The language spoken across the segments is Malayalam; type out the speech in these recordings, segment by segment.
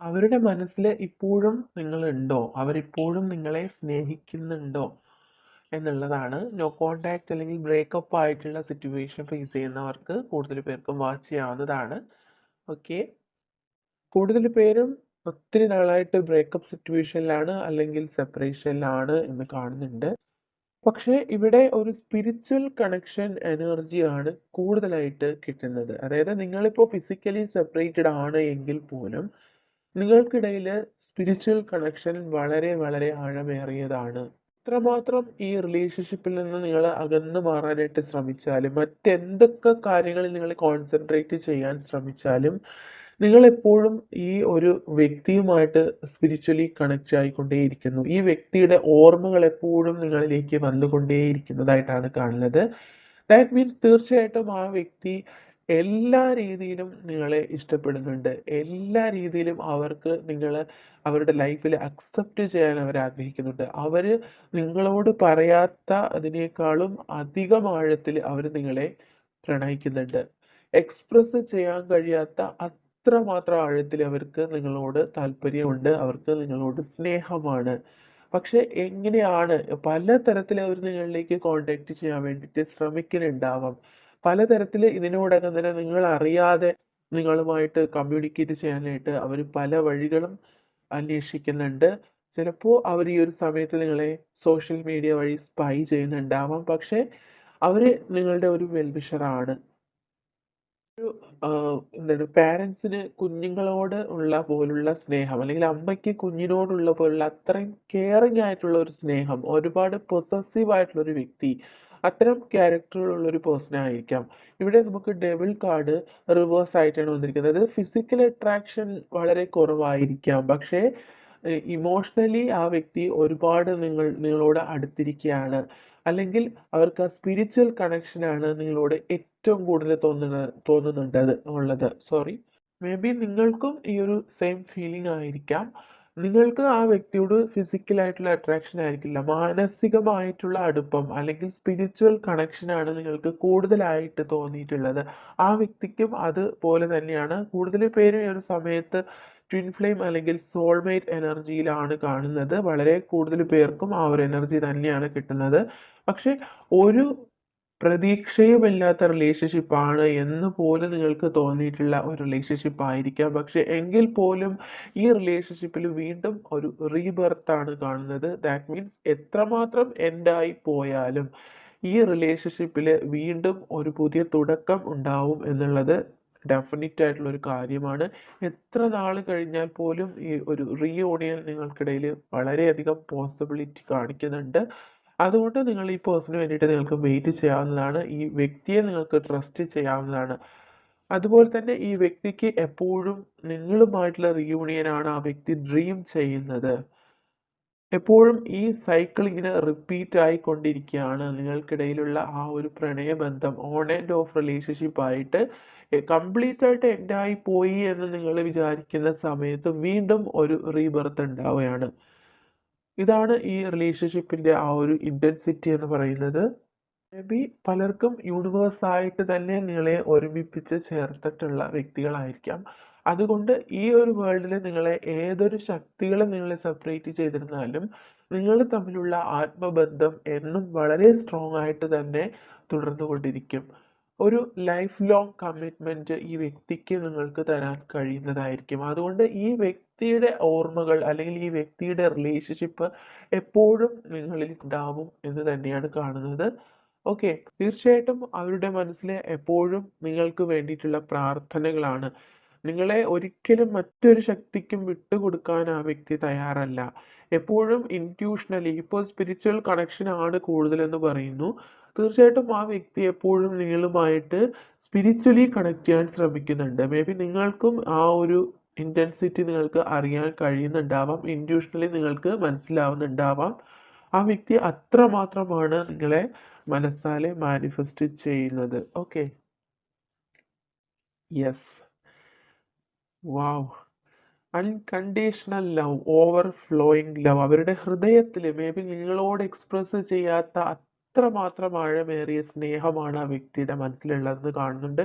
അവരുടെ മനസ്സിൽ ഇപ്പോഴും നിങ്ങളുണ്ടോ? അവരിപ്പോഴും നിങ്ങളെ സ്നേഹിക്കുന്നുണ്ടോ? എന്നുള്ളതാണ്. നോ കോൺടാക്റ്റ് അല്ലെങ്കിൽ ബ്രേക്കപ്പ് ആയിട്ടുള്ള സിറ്റുവേഷൻ ഫേസ് ചെയ്യുന്നവർക്ക് കൂടുതൽ പേർക്കും വാച്ച് ചെയ്യാവുന്നതാണ്. ഓക്കെ. കൂടുതൽ പേരും ഒത്തിരി നാളായിട്ട് ബ്രേക്കപ്പ് സിറ്റുവേഷനിലാണ് അല്ലെങ്കിൽ സെപ്പറേഷനിലാണ് എന്ന് കാണുന്നുണ്ട്. പക്ഷേ ഇവിടെ ഒരു സ്പിരിച്വൽ കണക്ഷൻ എനർജിയാണ് കൂടുതലായിട്ട് കിട്ടുന്നത്. അതായത് നിങ്ങളിപ്പോൾ ഫിസിക്കലി സെപ്പറേറ്റഡ് ആണ് എങ്കിൽ പോലും നിങ്ങൾക്കിടയിൽ സ്പിരിച്വൽ കണക്ഷൻ വളരെ വളരെ ആഴമേറിയതാണ്. എത്രമാത്രം ഈ റിലേഷൻഷിപ്പിൽ നിന്ന് നിങ്ങൾ അകന്നു മാറാനായിട്ട് ശ്രമിച്ചാലും മറ്റെന്തൊക്കെ കാര്യങ്ങളിൽ നിങ്ങൾ കോൺസെൻട്രേറ്റ് ചെയ്യാൻ ശ്രമിച്ചാലും നിങ്ങൾ എപ്പോഴും ഈ ഒരു വ്യക്തിയുമായിട്ട് സ്പിരിച്വലി കണക്റ്റ് ആയിക്കൊണ്ടേയിരിക്കുന്നു. ഈ വ്യക്തിയുടെ ഓർമ്മകൾ എപ്പോഴും നിങ്ങളിലേക്ക് വന്നുകൊണ്ടേയിരിക്കുന്നതായിട്ടാണ് കാണുന്നത്. ദാറ്റ് മീൻസ് തീർച്ചയായിട്ടും ആ വ്യക്തി എല്ലാ രീതിയിലും നിങ്ങളെ ഇഷ്ടപ്പെടുന്നുണ്ട്. എല്ലാ രീതിയിലും അവർക്ക് നിങ്ങളെ അവരുടെ ലൈഫിൽ അക്സെപ്റ്റ് ചെയ്യാൻ അവർ ആഗ്രഹിക്കുന്നുണ്ട്. അവർ നിങ്ങളോട് പറയാത്ത അതിനേക്കാളും അധികം ആഴത്തിൽ അവർ നിങ്ങളെ പ്രണയിക്കുന്നുണ്ട്. എക്സ്പ്രസ് ചെയ്യാൻ കഴിയാത്ത അത്രമാത്രം ആഴത്തിൽ അവർക്ക് നിങ്ങളോട് താല്പര്യമുണ്ട്. അവർക്ക് നിങ്ങളോട് സ്നേഹമാണ്. പക്ഷെ എങ്ങനെയാണ് പലതരത്തിൽ അവർ നിങ്ങളിലേക്ക് കോൺടാക്റ്റ് ചെയ്യാൻ വേണ്ടിയിട്ട് ശ്രമിക്കുന്നുണ്ടാവാം. പലതരത്തിൽ ഇതിനോടകം തന്നെ നിങ്ങൾ അറിയാതെ നിങ്ങളുമായിട്ട് കമ്മ്യൂണിക്കേറ്റ് ചെയ്യാനായിട്ട് അവർ പല വഴികളും അന്വേഷിക്കുന്നുണ്ട്. ചിലപ്പോൾ അവർ ഈ ഒരു സമയത്ത് നിങ്ങളെ സോഷ്യൽ മീഡിയ വഴി സ്പൈ ചെയ്യുന്നുണ്ടാവാം. പക്ഷേ അവർ നിങ്ങളുടെ ഒരു വെൽവിഷറാണ്. ഒരു എന്താണ് പാരൻസിന് കുഞ്ഞുങ്ങളോട് ഉള്ള പോലുള്ള സ്നേഹം അല്ലെങ്കിൽ അമ്മയ്ക്ക് കുഞ്ഞിനോടുള്ള പോലുള്ള അത്രയും കെയറിങ് ആയിട്ടുള്ള ഒരു സ്നേഹം, ഒരുപാട് പൊസസീവ് ആയിട്ടുള്ള ഒരു വ്യക്തി, അത്തരം ക്യാരക്ടറുള്ള ഒരു പേഴ്സൺ ആയിരിക്കാം. ഇവിടെ നമുക്ക് ഡെവിൾ കാർഡ് റിവേഴ്സ് ആയിട്ടാണ് വന്നിരിക്കുന്നത്. ഫിസിക്കൽ അട്രാക്ഷൻ വളരെ കുറവായിരിക്കാം, പക്ഷേ ഇമോഷണലി ആ വ്യക്തി ഒരുപാട് നിങ്ങളോട് അടുത്തിരിക്കുകയാണ്. അല്ലെങ്കിൽ അവർക്ക് ആ സ്പിരിച്വൽ കണക്ഷനാണ് നിങ്ങളോട് ഏറ്റവും കൂടുതൽ ഉള്ളത്. സോറി. മേ ബി നിങ്ങൾക്കും ഈ ഒരു സെയിം ഫീലിംഗ് ആയിരിക്കാം. നിങ്ങൾക്ക് ആ വ്യക്തിയോട് ഫിസിക്കൽ ആയിട്ടുള്ള അട്രാക്ഷൻ ആയിരിക്കില്ല, മാനസികമായിട്ടുള്ള അടുപ്പം അല്ലെങ്കിൽ സ്പിരിച്വൽ കണക്ഷനാണ് നിങ്ങൾക്ക് കൂടുതലായിട്ട് തോന്നിയിട്ടുള്ളത്. ആ വ്യക്തിക്കും അതുപോലെ തന്നെയാണ്. കൂടുതൽ പേരും ഈ ഒരു സമയത്ത് ട്വിൻ ഫ്ലെയിം അല്ലെങ്കിൽ സോൾമേറ്റ് എനർജിയിലാണ് കാണുന്നത്. വളരെ കൂടുതൽ പേർക്കും ആ ഒരു എനർജി തന്നെയാണ് കിട്ടുന്നത്. പക്ഷെ ഒരു പ്രതീക്ഷയുമില്ലാത്ത റിലേഷൻഷിപ്പാണ് എന്ന് പോലും നിങ്ങൾക്ക് തോന്നിയിട്ടുള്ള ഒരു റിലേഷൻഷിപ്പ് ആയിരിക്കാം. പക്ഷെ എങ്കിൽ പോലും ഈ റിലേഷൻഷിപ്പിൽ വീണ്ടും ഒരു റീബർത്ത് ആണ് കാണുന്നത്. ദാറ്റ് മീൻസ് എത്രമാത്രം എൻഡായി പോയാലും ഈ റിലേഷൻഷിപ്പിൽ വീണ്ടും ഒരു പുതിയ തുടക്കം ഉണ്ടാവും എന്നുള്ളത് ഡെഫിനറ്റ് ആയിട്ടുള്ള ഒരു കാര്യമാണ്. എത്ര നാൾ കഴിഞ്ഞാൽ പോലും ഈ ഒരു റീയൂണിയൻ നിങ്ങൾക്കിടയിൽ വളരെയധികം പോസിബിലിറ്റി കാണിക്കുന്നുണ്ട്. അതുകൊണ്ട് നിങ്ങൾ ഈ പേഴ്സണിന് വേണ്ടിയിട്ട് നിങ്ങൾക്ക് വെയിറ്റ് ചെയ്യാവുന്നതാണ്. ഈ വ്യക്തിയെ നിങ്ങൾക്ക് ട്രസ്റ്റ് ചെയ്യാവുന്നതാണ്. അതുപോലെ തന്നെ ഈ വ്യക്തിക്ക് എപ്പോഴും നിങ്ങളുമായിട്ടുള്ള റീയൂണിയനാണ് ആ വ്യക്തി ഡ്രീം ചെയ്യുന്നത്. എപ്പോഴും ഈ സൈക്കിൾ ഇങ്ങനെ റിപ്പീറ്റ് ആയിക്കൊണ്ടിരിക്കുകയാണ്. നിങ്ങൾക്കിടയിലുള്ള ആ ഒരു പ്രണയബന്ധം ഓൺ ആൻഡ് ഓഫ് റിലേഷൻഷിപ്പ് ആയിട്ട് കംപ്ലീറ്റ് ആയിട്ട് എൻഡായി പോയി എന്ന് നിങ്ങൾ വിചാരിക്കുന്ന സമയത്ത് വീണ്ടും ഒരു റീബർത്ത് ഉണ്ടാവുകയാണ്. ഇതാണ് ഈ റിലേഷൻഷിപ്പിന്റെ ആ ഒരു ഇന്റൻസിറ്റി എന്ന് പറയുന്നത്. മേ ബി പലർക്കും യൂണിവേഴ്സ് ആയിട്ട് തന്നെ നിങ്ങളെ ഒരുമിപ്പിച്ച് ചേർത്തിട്ടുള്ള വ്യക്തികളായിരിക്കാം. അതുകൊണ്ട് ഈ ഒരു വേൾഡിൽ നിങ്ങളെ ഏതൊരു ശക്തികളും നിങ്ങളെ സെപ്പറേറ്റ് ചെയ്തിരുന്നാലും നിങ്ങൾ തമ്മിലുള്ള ആത്മബന്ധം എന്നും വളരെ സ്ട്രോങ് ആയിട്ട് തന്നെ തുടർന്നു കൊണ്ടിരിക്കും. ഒരു ലൈഫ് ലോങ് കമ്മിറ്റ്മെന്റ് ഈ വ്യക്തിക്ക് നിങ്ങൾക്ക് തരാൻ കഴിയുന്നതായിരിക്കും. അതുകൊണ്ട് ഈ വ്യക്തിയുടെ ഓർമ്മകൾ അല്ലെങ്കിൽ ഈ വ്യക്തിയുടെ റിലേഷൻഷിപ്പ് എപ്പോഴും നിങ്ങളിൽ ഉണ്ടാവും എന്ന് തന്നെയാണ് കാണുന്നത്. ഓക്കെ. തീർച്ചയായിട്ടും അവരുടെ മനസ്സിൽ എപ്പോഴും നിങ്ങൾക്ക് വേണ്ടിയിട്ടുള്ള പ്രാർത്ഥനകളാണ്. നിങ്ങളെ ഒരിക്കലും മറ്റൊരു ശക്തിക്കും വിട്ടുകൊടുക്കാൻ ആ വ്യക്തി തയ്യാറല്ല. എപ്പോഴും ഇൻറ്റ്യൂഷണലി ഇപ്പോൾ സ്പിരിച്വൽ കണക്ഷൻ ആണ് കൂടുതലെന്ന് പറയുന്നു. തീർച്ചയായിട്ടും ആ വ്യക്തി എപ്പോഴും നിങ്ങളുമായിട്ട് സ്പിരിച്വലി കണക്ട് ചെയ്യാൻ ശ്രമിക്കുന്നുണ്ട്. മേ ബി നിങ്ങൾക്കും ആ ഒരു ഇൻറ്റൻസിറ്റി നിങ്ങൾക്ക് അറിയാൻ കഴിയുന്നുണ്ടാവാം. ഇൻറ്റ്യൂഷണലി നിങ്ങൾക്ക് മനസ്സിലാവുന്നുണ്ടാവാം. ആ വ്യക്തി അത്രമാത്രമാണ് നിങ്ങളെ മനസ്സാലെ മാനിഫെസ്റ്റ് ചെയ്യുന്നത്. Okay. Yes. Wow. Unconditional love, overflowing love. അവരുടെ ഹൃദയത്തിൽ മേ ബി നിങ്ങളോട് എക്സ്പ്രസ് ചെയ്യാത്ത അത്രമാത്രം ആഴമേറിയ സ്നേഹമാണ് ആ വ്യക്തിയുടെ മനസ്സിലുള്ളതെന്ന് കാണുന്നുണ്ട്.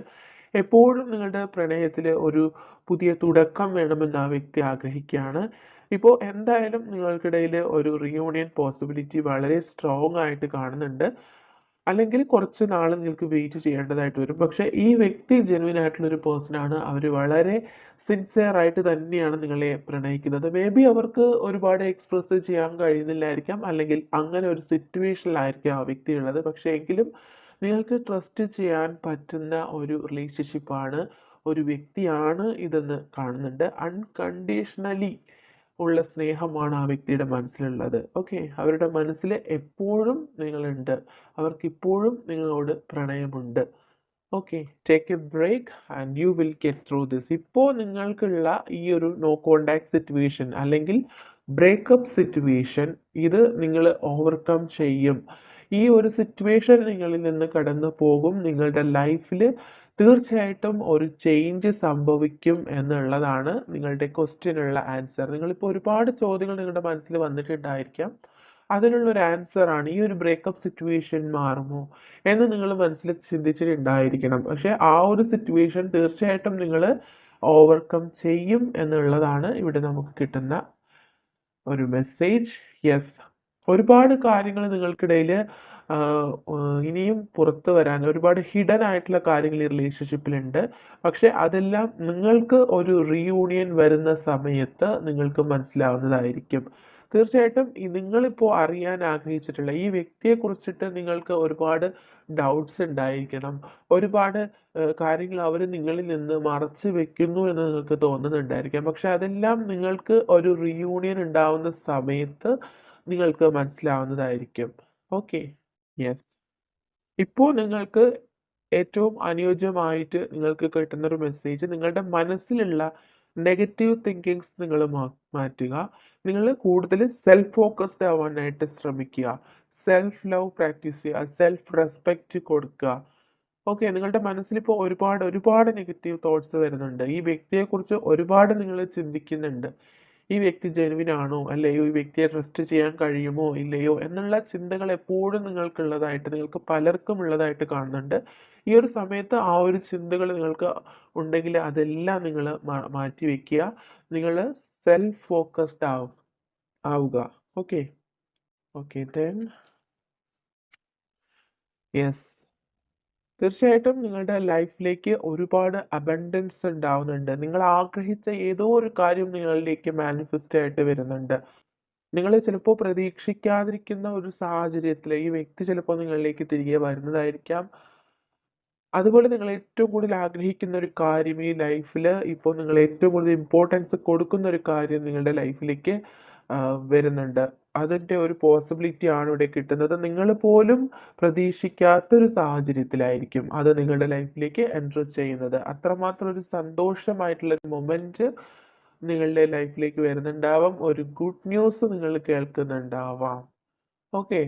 എപ്പോഴും നിങ്ങളുടെ പ്രണയത്തിൽ ഒരു പുതിയ തുടക്കം വേണമെന്ന് ആ വ്യക്തി ആഗ്രഹിക്കുകയാണ്. ഇപ്പോൾ എന്തായാലും നിങ്ങൾക്കിടയിൽ ഒരു റിയൂണിയൻ പോസിബിലിറ്റി വളരെ സ്ട്രോങ് ആയിട്ട് കാണുന്നുണ്ട്. അല്ലെങ്കിൽ കുറച്ച് നാൾ നിങ്ങൾക്ക് വെയിറ്റ് ചെയ്യേണ്ടതായിട്ട് വരും. പക്ഷേ ഈ വ്യക്തി ജെനുവിൻ ആയിട്ടുള്ളൊരു പേഴ്സണാണ്. അവർ വളരെ സിൻസിയർ ആയിട്ട് തന്നെയാണ് നിങ്ങളെ പ്രണയിക്കുന്നത്. മേ ബി അവർക്ക് ഒരുപാട് എക്സ്പ്രസ് ചെയ്യാൻ കഴിയുന്നില്ലായിരിക്കാം, അല്ലെങ്കിൽ അങ്ങനെ ഒരു സിറ്റുവേഷനിലായിരിക്കാം ആ വ്യക്തി ഉള്ളത്. പക്ഷേ എങ്കിലും നിങ്ങൾക്ക് ട്രസ്റ്റ് ചെയ്യാൻ പറ്റുന്ന ഒരു റിലേഷൻഷിപ്പാണ്, ഒരു വ്യക്തിയാണ് ഇതെന്ന് കാണുന്നുണ്ട്. അൺകണ്ടീഷണലി ഉള്ള സ്നേഹമാണ് ആ വ്യക്തിയുടെ മനസ്സിലുള്ളത്. ഓക്കെ, അവരുടെ മനസ്സിൽ എപ്പോഴും നിങ്ങളുണ്ട്. അവർക്കിപ്പോഴും നിങ്ങളോട് പ്രണയമുണ്ട്. Okay, take a break and you will get through this. ഇപ്പോൾ നിങ്ങൾക്കുള്ള ഈ ഒരു നോ കോണ്ടാക്ട് സിറ്റുവേഷൻ അല്ലെങ്കിൽ ബ്രേക്കപ്പ് സിറ്റുവേഷൻ, ഇത് നിങ്ങൾ ഓവർകം ചെയ്യും. ഈ ഒരു സിറ്റുവേഷൻ നിങ്ങളിൽ നിന്ന് കടന്നു പോകും. നിങ്ങളുടെ ലൈഫിൽ തീർച്ചയായിട്ടും ഒരു ചേഞ്ച് സംഭവിക്കും എന്നുള്ളതാണ് നിങ്ങളുടെ ക്വസ്റ്റ്യനുള്ള ആൻസർ. നിങ്ങളിപ്പോൾ ഒരുപാട് ചോദ്യങ്ങൾ നിങ്ങളുടെ മനസ്സിൽ വന്നിട്ടുണ്ടായിരിക്കാം. അതിനുള്ളൊരു ആൻസറാണ് ഈ ഒരു ബ്രേക്കപ്പ് സിറ്റുവേഷൻ മാറുമോ എന്ന് നിങ്ങൾ മനസ്സിൽ ചിന്തിച്ചിട്ടുണ്ടായിരിക്കണം. പക്ഷേ ആ ഒരു സിറ്റുവേഷൻ തീർച്ചയായിട്ടും നിങ്ങൾ ഓവർകം ചെയ്യും എന്നുള്ളതാണ് ഇവിടെ നമുക്ക് കിട്ടുന്ന ഒരു മെസ്സേജ്. യെസ്, ഒരുപാട് കാര്യങ്ങൾ നിങ്ങൾക്കിടയിൽ ഇനിയും പുറത്തു വരാൻ ഒരുപാട് ഹിഡൻ ആയിട്ടുള്ള കാര്യങ്ങൾ ഈ റിലേഷൻഷിപ്പിലുണ്ട്. പക്ഷെ അതെല്ലാം നിങ്ങൾക്ക് ഒരു റീയൂണിയൻ വരുന്ന സമയത്ത് നിങ്ങൾക്ക് മനസ്സിലാവുന്നതായിരിക്കും. തീർച്ചയായിട്ടും നിങ്ങളിപ്പോൾ അറിയാൻ ആഗ്രഹിച്ചിട്ടുള്ള ഈ വ്യക്തിയെ കുറിച്ചിട്ട് നിങ്ങൾക്ക് ഒരുപാട് ഡൗട്ട്സ് ഉണ്ടായിരിക്കണം. ഒരുപാട് കാര്യങ്ങൾ അവർ നിങ്ങളിൽ നിന്ന് മറച്ചു വെക്കുന്നു എന്ന് നിങ്ങൾക്ക് തോന്നുന്നുണ്ടായിരിക്കാം. പക്ഷെ അതെല്ലാം നിങ്ങൾക്ക് ഒരു റീയൂണിയൻ ഉണ്ടാവുന്ന സമയത്ത് നിങ്ങൾക്ക് മനസ്സിലാവുന്നതായിരിക്കും. ഓക്കെ. യെസ്. ഇപ്പോൾ നിങ്ങൾക്ക് ഏറ്റവും അനുയോജ്യമായിട്ട് നിങ്ങൾക്ക് കിട്ടുന്നൊരു മെസ്സേജ്, നിങ്ങളുടെ മനസ്സിലുള്ള നെഗറ്റീവ് തിങ്കിങ്സ് നിങ്ങൾ മാറ്റുക. നിങ്ങൾ കൂടുതൽ സെൽഫ് ഫോക്കസ്ഡ് ആവാനായിട്ട് ശ്രമിക്കുക. സെൽഫ് ലവ് പ്രാക്ടീസ് ചെയ്യുക. സെൽഫ് റെസ്പെക്റ്റ് കൊടുക്കുക. ഓക്കെ, നിങ്ങളുടെ മനസ്സിലിപ്പോൾ ഒരുപാട് ഒരുപാട് നെഗറ്റീവ് തോട്ട്സ് വരുന്നുണ്ട്. ഈ വ്യക്തിയെക്കുറിച്ച് ഒരുപാട് നിങ്ങൾ ചിന്തിക്കുന്നുണ്ട്. ഈ വ്യക്തി ജെനുവിൻ ആണോ അല്ലയോ, ഈ വ്യക്തിയെ ട്രസ്റ്റ് ചെയ്യാൻ കഴിയുമോ ഇല്ലയോ എന്നുള്ള ചിന്തകൾ എപ്പോഴും നിങ്ങൾക്കുള്ളതായിട്ട്, നിങ്ങൾക്ക് പലർക്കും ഉള്ളതായിട്ട് കാണുന്നുണ്ട്. ഈ ഒരു സമയത്ത് ആ ഒരു ചിന്തകൾ നിങ്ങൾക്ക് ഉണ്ടെങ്കിൽ അതെല്ലാം നിങ്ങൾ മാറ്റി വെക്കുക. നിങ്ങൾ സെൽഫ് ഫോക്കസ്ഡ് ആവുക. ഓക്കെ. ഓക്കെ ദെൻ യെസ്, തീർച്ചയായിട്ടും നിങ്ങളുടെ ലൈഫിലേക്ക് ഒരുപാട് അബണ്ടൻസ് ഉണ്ടാവുന്നുണ്ട്. നിങ്ങൾ ആഗ്രഹിച്ച ഏതോ ഒരു കാര്യം നിങ്ങളിലേക്ക് മാനിഫെസ്റ്റ് ആയിട്ട് വരുന്നുണ്ട്. നിങ്ങൾ ചിലപ്പോൾ പ്രതീക്ഷിക്കാതിരിക്കുന്ന ഒരു സാഹചര്യത്തിൽ ഈ വ്യക്തി ചിലപ്പോൾ നിങ്ങളിലേക്ക് തിരികെ വരുന്നതായിരിക്കാം. അതുപോലെ നിങ്ങൾ ഏറ്റവും കൂടുതൽ ആഗ്രഹിക്കുന്ന ഒരു കാര്യം ഈ ലൈഫിൽ, ഇപ്പോൾ നിങ്ങൾ ഏറ്റവും കൂടുതൽ ഇമ്പോർട്ടൻസ് കൊടുക്കുന്ന ഒരു കാര്യം നിങ്ങളുടെ ലൈഫിലേക്ക് വരുന്നുണ്ട്. അതിൻ്റെ ഒരു പോസിബിലിറ്റി ആണ് ഇവിടെ കിട്ടുന്നത്. നിങ്ങൾ പോലും പ്രതീക്ഷിക്കാത്തൊരു സാഹചര്യത്തിലായിരിക്കും അത് നിങ്ങളുടെ ലൈഫിലേക്ക് എൻറ്റർ ചെയ്യുന്നത്. അത്രമാത്രം ഒരു സന്തോഷമായിട്ടുള്ളൊരു മൊമെൻറ്റ് നിങ്ങളുടെ ലൈഫിലേക്ക് വരുന്നുണ്ടാവാം. ഒരു ഗുഡ് ന്യൂസ് നിങ്ങൾ കേൾക്കുന്നുണ്ടാവാം. ഓക്കെ.